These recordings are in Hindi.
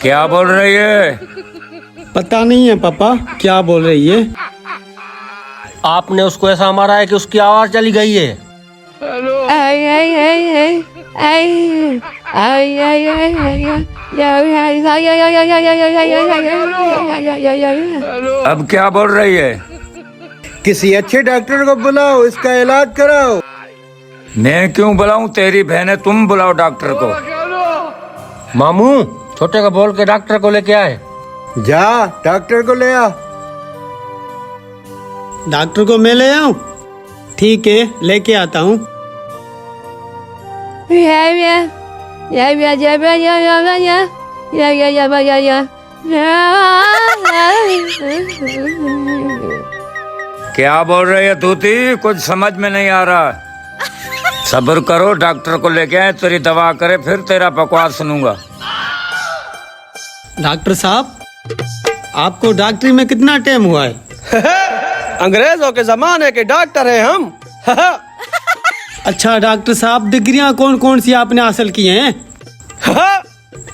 क्या बोल रही है? पता नहीं है पापा क्या बोल रही है। आपने उसको ऐसा मारा है कि उसकी आवाज चली गई है। अब क्या बोल रही है? किसी अच्छे डॉक्टर को बुलाओ, इसका इलाज कराओ। मैं क्यों बुलाऊं? तेरी बहन है, तुम बुलाओ डॉक्टर को। मामू छोटे को बोल के डॉक्टर को लेके आए। जा डॉक्टर को ले आ। डॉक्टर को मैं ले आऊं? ठीक है लेके आता हूँ। क्या बोल रही है तूती? कुछ समझ में नहीं आ रहा। सब्र करो, डॉक्टर को लेके आए, तेरी दवा करे, फिर तेरा बकवास सुनूंगा। डॉक्टर साहब आपको डॉक्टरी में कितना टाइम हुआ है? अंग्रेजों के जमाने के डॉक्टर हैं हम। अच्छा डॉक्टर साहब डिग्रियां कौन कौन सी आपने हासिल की हैं?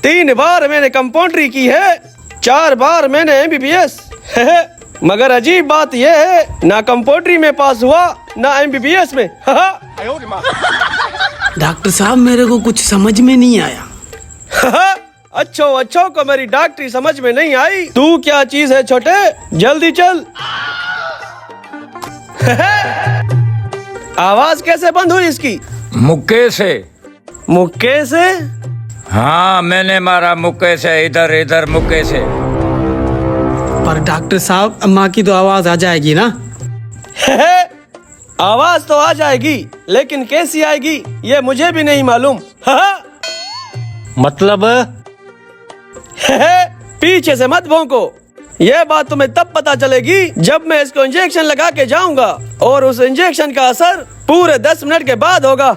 3 बार मैंने कंपाउंड्री की है, 4 बार मैंने MBBS। मगर अजीब बात यह है, ना कंपाउंड्री में पास हुआ ना MBBS में। डॉक्टर साहब मेरे को कुछ समझ में नहीं आया। अच्छो को मेरी डॉक्टरी समझ में नहीं आई। तू क्या चीज है छोटे, जल्दी चल। आवाज कैसे बंद हुई इसकी? मुक्के से। मुक्के से? हाँ मैंने मारा मुक्के से, इधर इधर मुक्के से। पर डॉक्टर साहब अम्मा की तो आवाज आ जाएगी ना? आवाज तो आ जाएगी, लेकिन कैसी आएगी ये मुझे भी नहीं मालूम। मतलब पीछे से मत भौंको। ये बात तुम्हें तब पता चलेगी जब मैं इसको इंजेक्शन लगा के जाऊंगा, और उस इंजेक्शन का असर पूरे 10 मिनट के बाद होगा।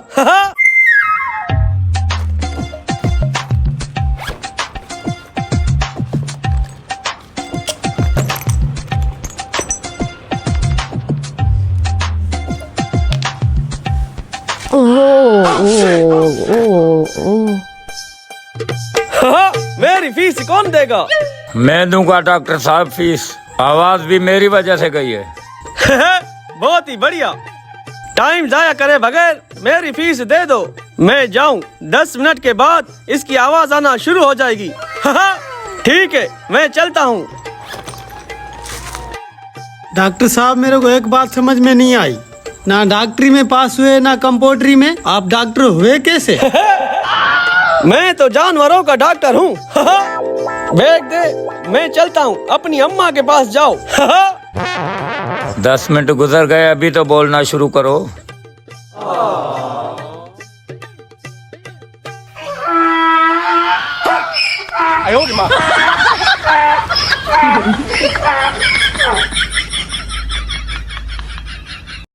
मेरी फीस कौन देगा? मैं दूंगा डॉक्टर साहब फीस। आवाज भी मेरी वजह से गई है। बहुत ही बढ़िया। टाइम जाया करे बगैर मेरी फीस दे दो। मैं जाऊं, 10 मिनट के बाद इसकी आवाज आना शुरू हो जाएगी। ठीक है मैं चलता हूँ। डॉक्टर साहब मेरे को एक बात समझ में नहीं आई, ना डॉक्टरी में पास हुए ना कंपाउंड्री में, आप डॉक्टर हुए कैसे? मैं तो जानवरों का डॉक्टर हूँ। बैग दे, मैं चलता हूँ, अपनी अम्मा के पास जाओ। 10 मिनट गुजर गए, अभी तो बोलना शुरू करो।